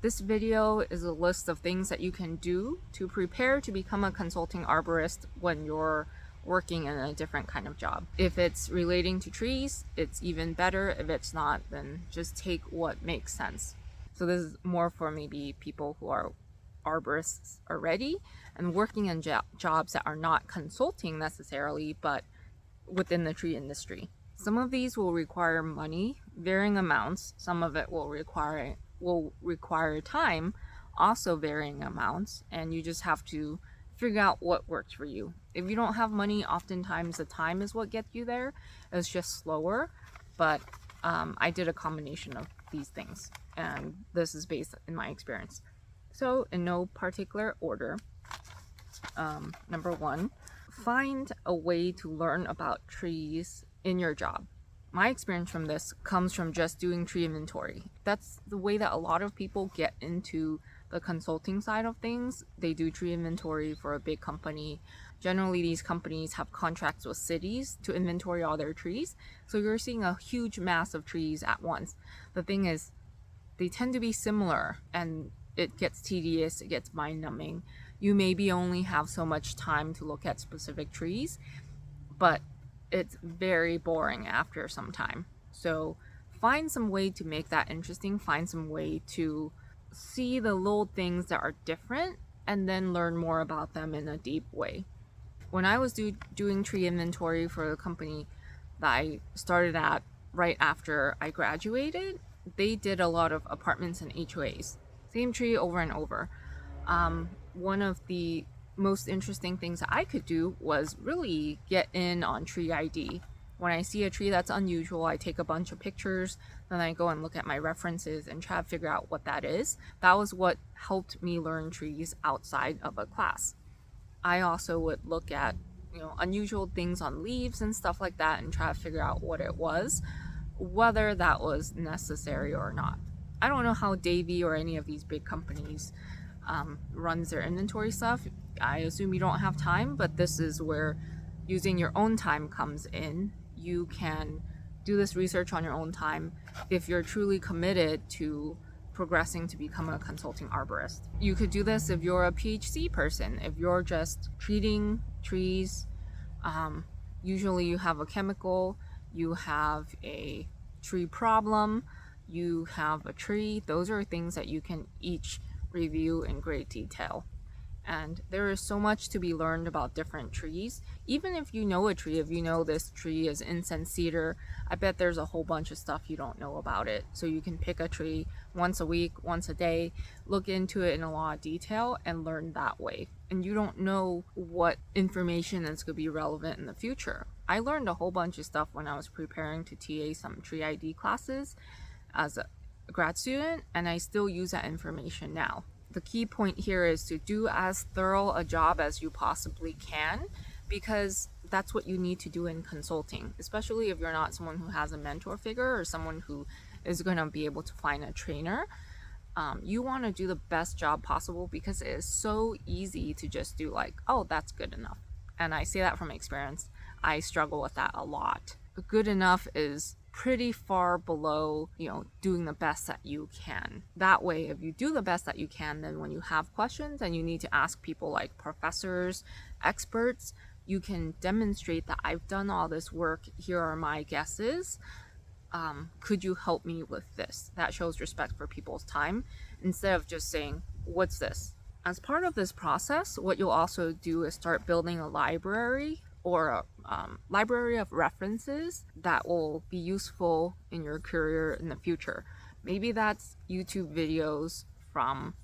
This video is a list of things that you can do to prepare to become a consulting arborist when you're working in a different kind of job. If it's relating to trees, it's even better. If it's not, then just take what makes sense. So this is more for maybe people who are arborists already and working in jobs that are not consulting necessarily, but within the tree industry. Some of these will require money, varying amounts. Some of it will require time, also varying amounts, and you just have to figure out what works for you. If you don't have money, oftentimes the time is what gets you there. It's just slower, but I did a combination of these things, and this is based in my experience. So in no particular order, number one, find a way to learn about trees in your job. My experience from this comes from just doing tree inventory. That's the way that a lot of people get into the consulting side of things. They do tree inventory for a big company. Generally, these companies have contracts with cities to inventory all their trees. So you're seeing a huge mass of trees at once. The thing is, they tend to be similar and it gets tedious, it gets mind numbing. You maybe only have so much time to look at specific trees, but it's very boring after some time. So find some way to make that interesting, find some way to see the little things that are different, and then learn more about them in a deep way. When I was doing tree inventory for the company that I started at right after I graduated, they did a lot of apartments and HOAs. Same tree over and over. One of the most interesting things that I could do was really get in on tree ID. When I see a tree that's unusual, I take a bunch of pictures, then I go and look at my references and try to figure out what that is. That was what helped me learn trees outside of a class. I also would look at, unusual things on leaves and stuff like that and try to figure out what it was, whether that was necessary or not. I don't know how Davy or any of these big companies runs their inventory stuff. I assume you don't have time, but this is where using your own time comes in. You can do this research on your own time if you're truly committed to progressing to become a consulting arborist. You could do this if you're a PhD person, if you're just treating trees. Usually you have a chemical, you have a tree problem, you have a tree. Those are things that you can each review in great detail. And there is so much to be learned about different trees. Even if you know a tree, if you know this tree is incense cedar, I bet there's a whole bunch of stuff you don't know about it. So you can pick a tree once a week, once a day, look into it in a lot of detail and learn that way. And you don't know what information is going to be relevant in the future. I learned a whole bunch of stuff when I was preparing to TA some tree ID classes as a grad student, and I still use that information now. The key point here is to do as thorough a job as you possibly can, because that's what you need to do in consulting, especially if you're not someone who has a mentor figure or someone who is going to be able to find a trainer. You want to do the best job possible because it is so easy to just do like, oh, that's good enough. And I say that from experience. I struggle with that a lot. Good enough is pretty far below, doing the best that you can. That way, if you do the best that you can, then when you have questions and you need to ask people like professors, experts, you can demonstrate that I've done all this work. Here are my guesses. Could you help me with this? That shows respect for people's time instead of just saying, what's this? As part of this process, what you'll also do is start building a library or a library of references that will be useful in your career in the future. Maybe that's YouTube videos from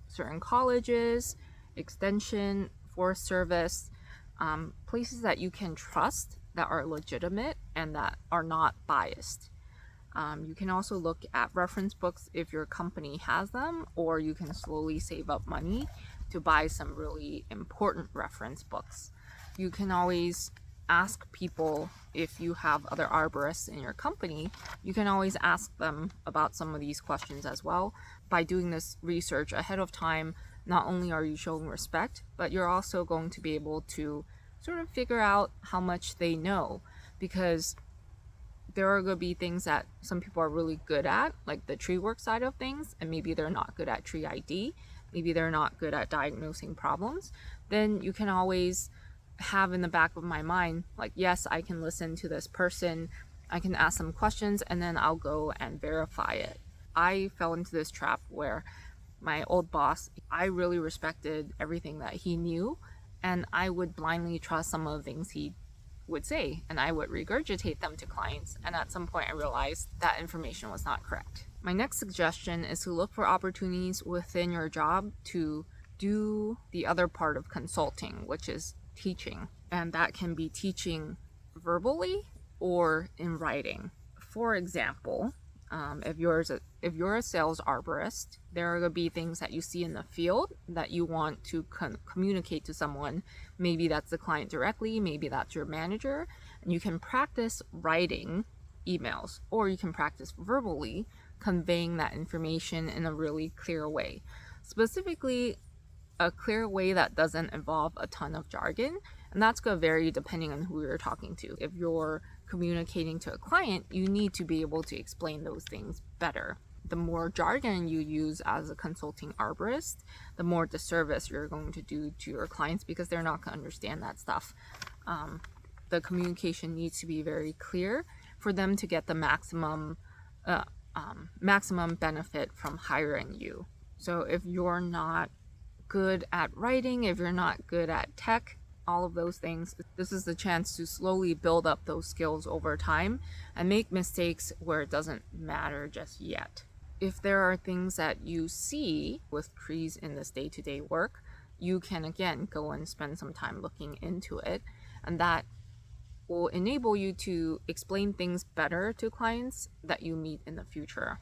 certain colleges, extension, Forest Service, places that you can trust that are legitimate and that are not biased. You can also look at reference books if your company has them, or you can slowly save up money to buy some really important reference books. You can always ask people, if you have other arborists in your company, you can always ask them about some of these questions as well. By doing this research ahead of time, not only are you showing respect, but you're also going to be able to sort of figure out how much they know, because there are going to be things that some people are really good at, like the tree work side of things, and maybe they're not good at tree ID, maybe they're not good at diagnosing problems. Then you can always have in the back of my mind, like, yes, I can listen to this person, I can ask some questions, and then I'll go and verify it. I fell into this trap where my old boss, I really respected everything that he knew, and I would blindly trust some of the things he would say, and I would regurgitate them to clients, and at some point I realized that information was not correct. My next suggestion is to look for opportunities within your job to do the other part of consulting, which is teaching, and that can be teaching verbally or in writing. For example, if you're a sales arborist, there are going to be things that you see in the field that you want to communicate to someone. Maybe that's the client directly, maybe that's your manager, and you can practice writing emails, or you can practice verbally conveying that information in a really clear way. Specifically, a clear way that doesn't involve a ton of jargon, and that's going to vary depending on who you're talking to. If you're communicating to a client, you need to be able to explain those things better. The more jargon you use as a consulting arborist, the more disservice you're going to do to your clients, because they're not going to understand that stuff. The communication needs to be very clear for them to get the maximum benefit from hiring you. So if you're not good at writing, if you're not good at tech, all of those things, this is the chance to slowly build up those skills over time and make mistakes where it doesn't matter just yet. If there are things that you see with trees in this day-to-day work, you can again go and spend some time looking into it, and that will enable you to explain things better to clients that you meet in the future.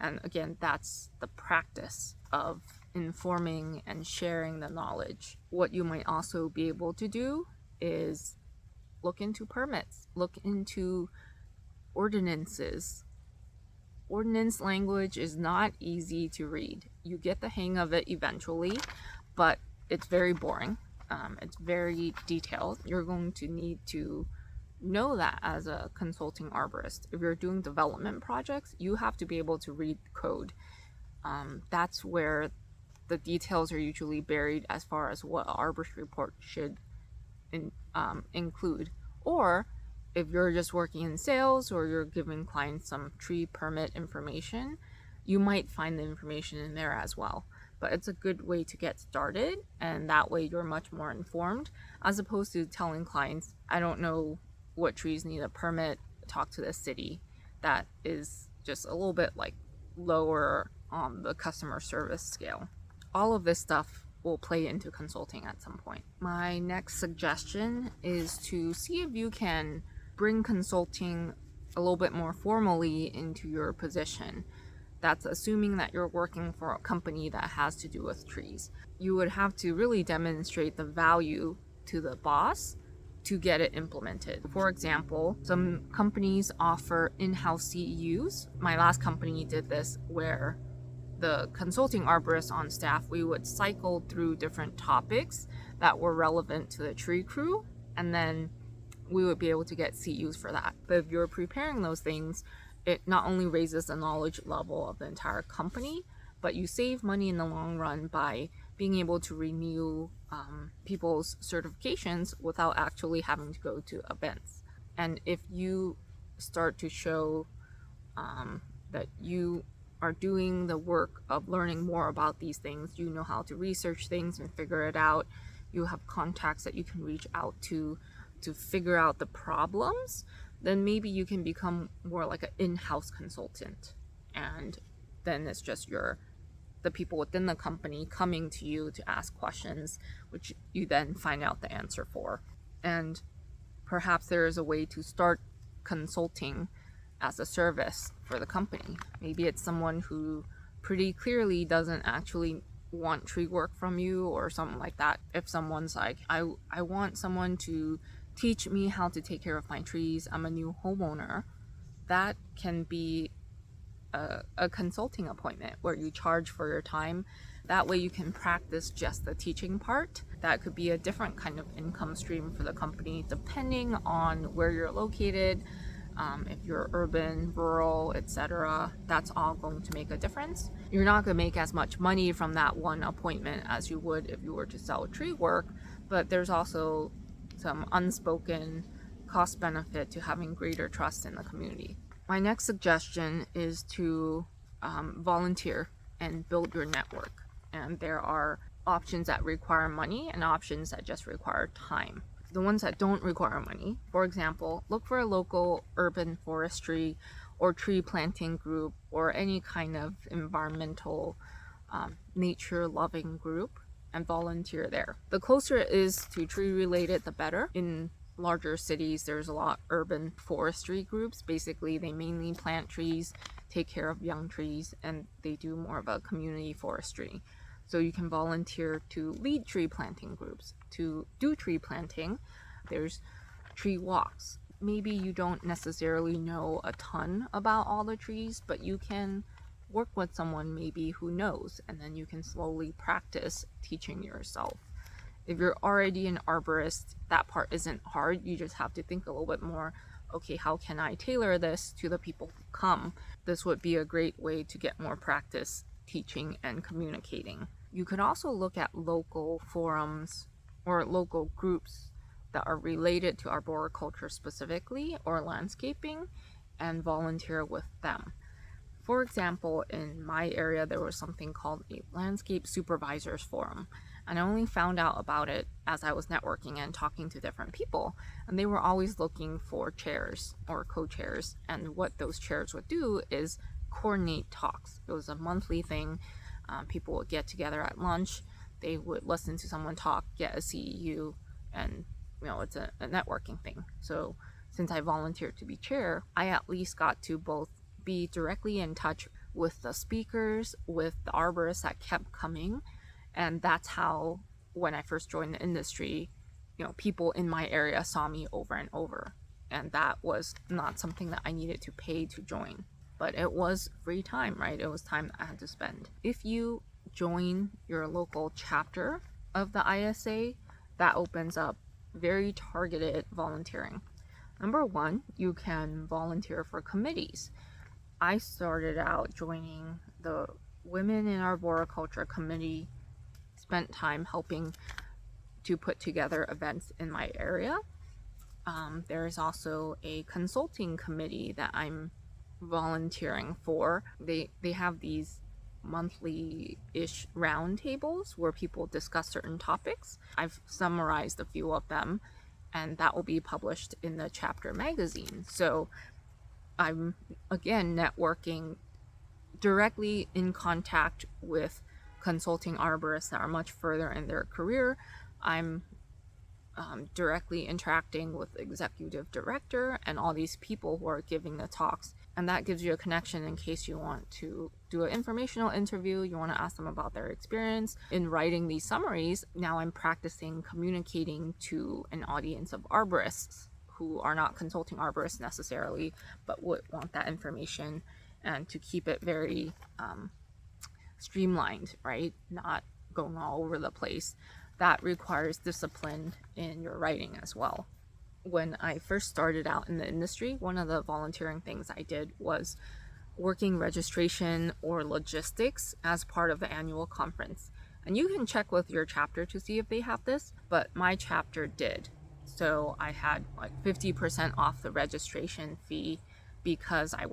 And again, that's the practice of informing and sharing the knowledge. What you might also be able to do is look into permits, look into ordinances. Ordinance language is not easy to read. You get the hang of it eventually, but it's very boring. It's very detailed. You're going to need to know that as a consulting arborist. If you're doing development projects, you have to be able to read code. That's where the details are usually buried as far as what an arborist report should include. Or if you're just working in sales or you're giving clients some tree permit information, you might find the information in there as well. But it's a good way to get started, and that way you're much more informed, as opposed to telling clients, I don't know what trees need a permit, talk to the city. That is just a little bit like lower on the customer service scale. All of this stuff will play into consulting at some point. My next suggestion is to see if you can bring consulting a little bit more formally into your position. That's assuming that you're working for a company that has to do with trees. You would have to really demonstrate the value to the boss to get it implemented. For example, some companies offer in-house CEUs. My last company did this, where the consulting arborists on staff, we would cycle through different topics that were relevant to the tree crew, and then we would be able to get CEUs for that. But if you're preparing those things, it not only raises the knowledge level of the entire company, but you save money in the long run by being able to renew people's certifications without actually having to go to events. And if you start to show that you are doing the work of learning more about these things, you know how to research things and figure it out, you have contacts that you can reach out to figure out the problems, then maybe you can become more like an in-house consultant. And then it's just the people within the company coming to you to ask questions, which you then find out the answer for. And perhaps there is a way to start consulting as a service for the company. Maybe it's someone who pretty clearly doesn't actually want tree work from you or something like that. If someone's like, I want someone to teach me how to take care of my trees, I'm a new homeowner, that can be a consulting appointment where you charge for your time. That way you can practice just the teaching part. That could be a different kind of income stream for the company depending on where you're located. if you're urban, rural, etc., that's all going to make a difference. You're not going to make as much money from that one appointment as you would if you were to sell tree work, but there's also some unspoken cost benefit to having greater trust in the community. My next suggestion is to volunteer and build your network. And there are options that require money and options that just require time. The ones that don't require money, for example, look for a local urban forestry or tree planting group or any kind of environmental nature loving group and volunteer there. The closer it is to tree related, the better. In larger cities, there's a lot urban forestry groups. Basically, they mainly plant trees, take care of young trees, and they do more of a community forestry. So you can volunteer to lead tree planting groups. To do tree planting, there's tree walks. Maybe you don't necessarily know a ton about all the trees, but you can work with someone maybe who knows, and then you can slowly practice teaching yourself. If you're already an arborist, that part isn't hard. You just have to think a little bit more, okay, how can I tailor this to the people who come? This would be a great way to get more practice teaching and communicating. You could also look at local forums or local groups that are related to arboriculture specifically or landscaping and volunteer with them. For example, in my area, there was something called a Landscape Supervisors Forum. And I only found out about it as I was networking and talking to different people. And they were always looking for chairs or co-chairs. And what those chairs would do is coordinate talks. It was a monthly thing. People would get together at lunch. They would listen to someone talk, get a CEU, and it's a networking thing. So since I volunteered to be chair, I at least got to both be directly in touch with the speakers, with the arborists that kept coming. And that's how, when I first joined the industry, people in my area saw me over and over. And that was not something that I needed to pay to join. But it was free time, right? It was time that I had to spend. If you join your local chapter of the ISA, that opens up very targeted volunteering. Number one, you can volunteer for committees. I started out joining the Women in Arboriculture Committee, spent time helping to put together events in my area. There is also a consulting committee that I'm volunteering for. They have these monthly-ish roundtables where people discuss certain topics. I've summarized a few of them, and that will be published in the chapter magazine. So I'm, again, networking directly in contact with consulting arborists that are much further in their career. I'm directly interacting with the executive director and all these people who are giving the talks. And that gives you a connection in case you want to do an informational interview, you want to ask them about their experience. In writing these summaries, now I'm practicing communicating to an audience of arborists who are not consulting arborists necessarily, but would want that information, and to keep it very streamlined, right? Not going all over the place. That requires discipline in your writing as well. When I first started out in the industry, one of the volunteering things I did was working registration or logistics as part of the annual conference. And you can check with your chapter to see if they have this, but my chapter did. So I had like 50% off the registration fee because I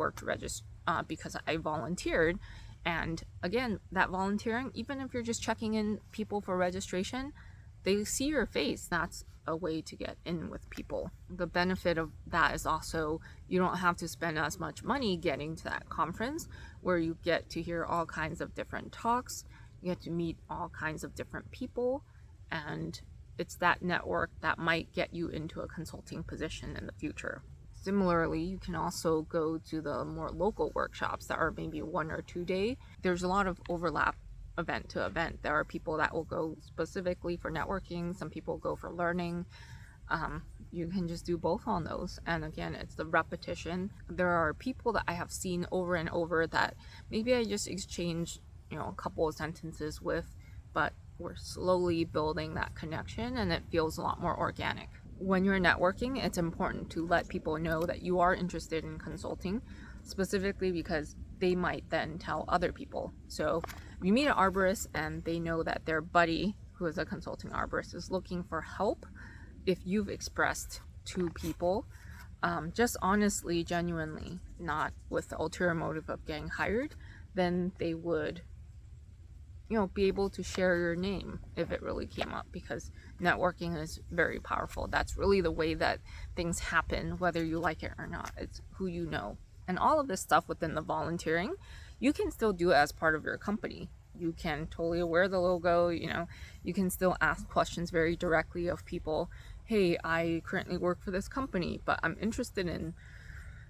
because I volunteered. And again, that volunteering, even if you're just checking in people for registration, they see your face. That's a way to get in with people. The benefit of that is also you don't have to spend as much money getting to that conference, where you get to hear all kinds of different talks, you get to meet all kinds of different people, and it's that network that might get you into a consulting position in the future. Similarly, you can also go to the more local workshops that are maybe 1 or 2 day. There's a lot of overlap event to event. There are people that will go specifically for networking, some people go for learning. You can just do both on those. And again, it's the repetition. There are people that I have seen over and over that maybe I just exchange, a couple of sentences with, but we're slowly building that connection and it feels a lot more organic. when you're networking, it's important to let people know that you are interested in consulting, specifically because they might then tell other people. So if you meet an arborist and they know that their buddy, who is a consulting arborist, is looking for help, if you've expressed to people, just honestly, genuinely, not with the ulterior motive of getting hired, then they would, be able to share your name if it really came up, because networking is very powerful. That's really the way that things happen, whether you like it or not. It's who you know. And all of this stuff within the volunteering, you can still do it as part of your company. You can totally wear the logo, you can still ask questions very directly of people. Hey, I currently work for this company, but I'm interested in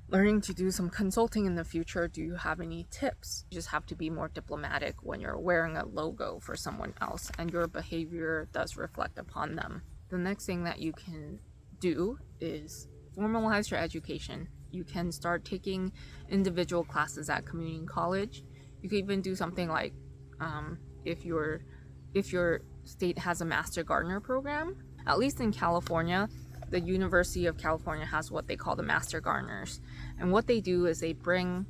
learning to do some consulting in the future. Do you have any tips? You just have to be more diplomatic when you're wearing a logo for someone else and your behavior does reflect upon them. The next thing that you can do is formalize your education. You can start taking individual classes at community college. You can even do something like if your state has a Master Gardener program, at least in California, the University of California has what they call the Master Gardeners. And what they do is they bring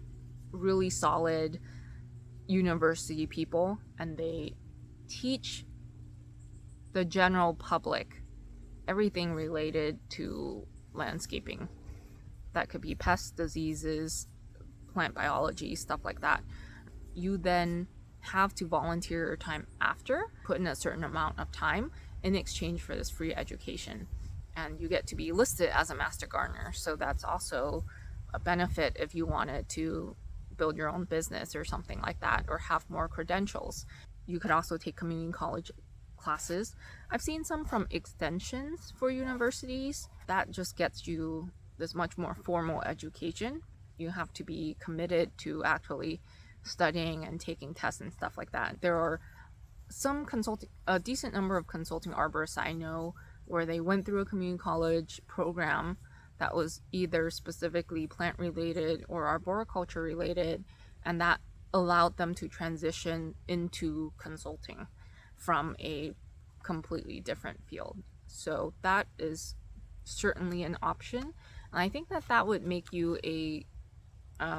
really solid university people and they teach the general public everything related to landscaping. That could be pests, diseases, plant biology, stuff like that. You then have to volunteer your time after, put in a certain amount of time in exchange for this free education. And you get to be listed as a Master Gardener. So that's also a benefit if you wanted to build your own business or something like that, or have more credentials. You could also take community college classes. I've seen some from extensions for universities. That just gets you this much more formal education. You have to be committed to actually studying and taking tests and stuff like that. There are a decent number of consulting arborists I know where they went through a community college program that was either specifically plant related or arboriculture related, and that allowed them to transition into consulting from a completely different field. So that is certainly an option, and I think that would make you a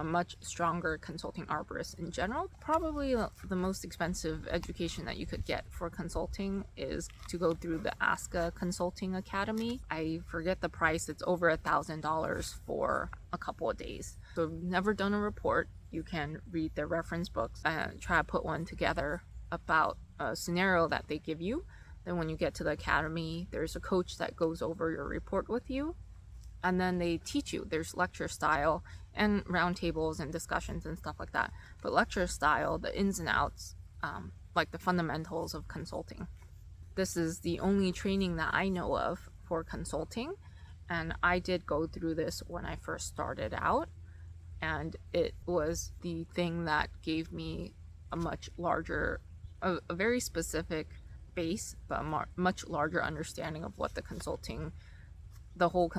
much stronger consulting arborist in general. Probably the most expensive education that you could get for consulting is to go through the ASCA Consulting Academy. I forget the price. It's over $1,000 for a couple of days. So if you've never done a report, you can read their reference books and try to put one together about a scenario that they give you. Then when you get to the academy, there's a coach that goes over your report with you, and then they teach you. There's lecture style and roundtables and discussions and stuff like that. But lecture style, the ins and outs, like the fundamentals of consulting. This is the only training that I know of for consulting, and I did go through this when I first started out, and it was the thing that gave me a much larger, a very specific base, but a much larger understanding of what the whole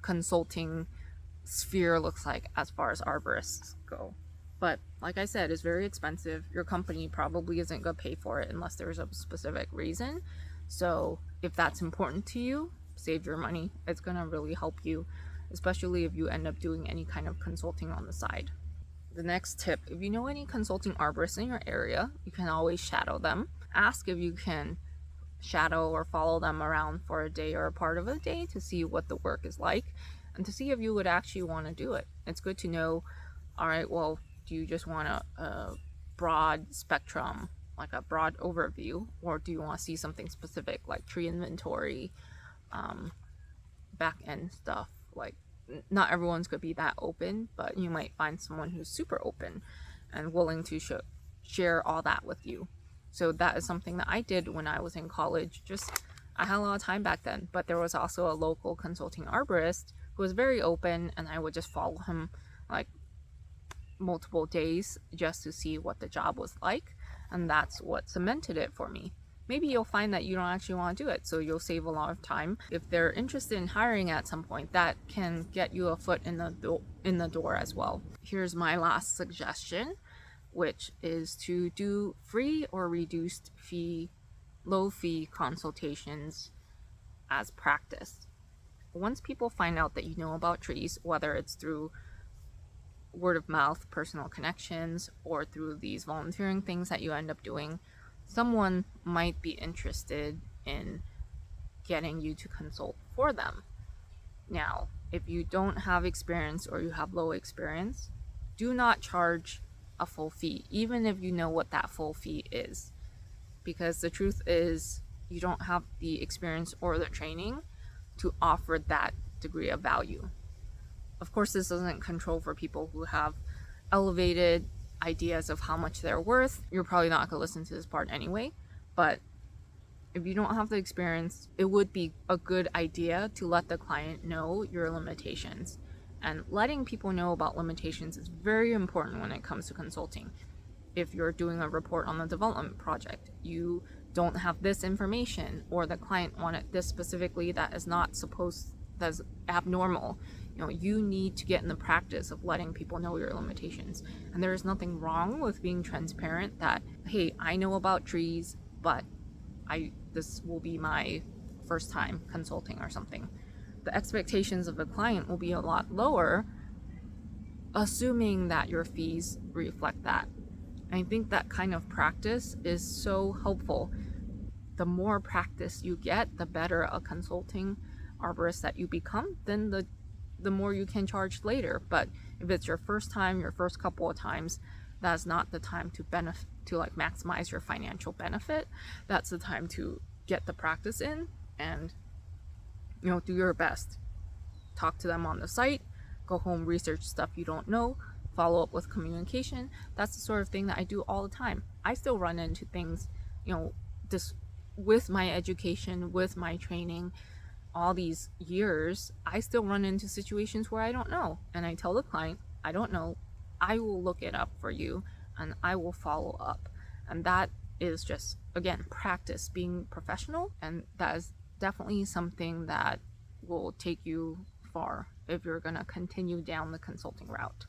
consulting sphere looks like as far as arborists go. But like I said, it's very expensive. Your company probably isn't going to pay for it unless there's a specific reason. So if that's important to you, save your money. It's going to really help you, especially if you end up doing any kind of consulting on the side. The next tip, if you know any consulting arborists in your area, you can always shadow them. Ask if you can shadow or follow them around for a day or a part of a day to see what the work is like and to see if you would actually want to do it. It's good to know, all right, well, do you just want a broad spectrum, like a broad overview, or do you want to see something specific like tree inventory, back end stuff? Like, not everyone's going to be that open, but you might find someone who's super open and willing to share all that with you. So that is something that I did when I was in college. I had a lot of time back then, but there was also a local consulting arborist who was very open, and I would just follow him like multiple days just to see what the job was like, and that's what cemented it for me. Maybe you'll find that you don't actually want to do it, so you'll save a lot of time. If they're interested in hiring at some point, that can get you a foot in the door as well. Here's my last suggestion, which is to do free or low fee consultations as practice. Once people find out that you know about trees, whether it's through word of mouth, personal connections, or through these volunteering things that you end up doing, someone might be interested in getting you to consult for them. Now, if you don't have experience or you have low experience, do not charge a full fee, even if you know what that full fee is. Because the truth is, you don't have the experience or the training to offer that degree of value. Of course, this doesn't control for people who have elevated ideas of how much they're worth. You're probably not going to listen to this part anyway, but if you don't have the experience, it would be a good idea to let the client know your limitations. And letting people know about limitations is very important when it comes to consulting. If you're doing a report on a development project, you don't have this information, or the client wanted this specifically that's abnormal. You need to get in the practice of letting people know your limitations. And there is nothing wrong with being transparent that, hey, I know about trees, but this will be my first time consulting or something. The expectations of the client will be a lot lower, assuming that your fees reflect that. And I think that kind of practice is so helpful. The more practice you get, the better a consulting arborist that you become, then the more you can charge later. But if it's your first time, your first couple of times, that's not the time to maximize your financial benefit. That's the time to get the practice in and do your best. Talk to them on the site, go home, research stuff you don't know, follow up with communication. That's the sort of thing that I do all the time. I still run into things, this with my education, with my training, all these years, I still run into situations where I don't know. And I tell the client, I don't know. I will look it up for you and I will follow up. And that is just, again, practice being professional. And that is definitely something that will take you far if you're going to continue down the consulting route.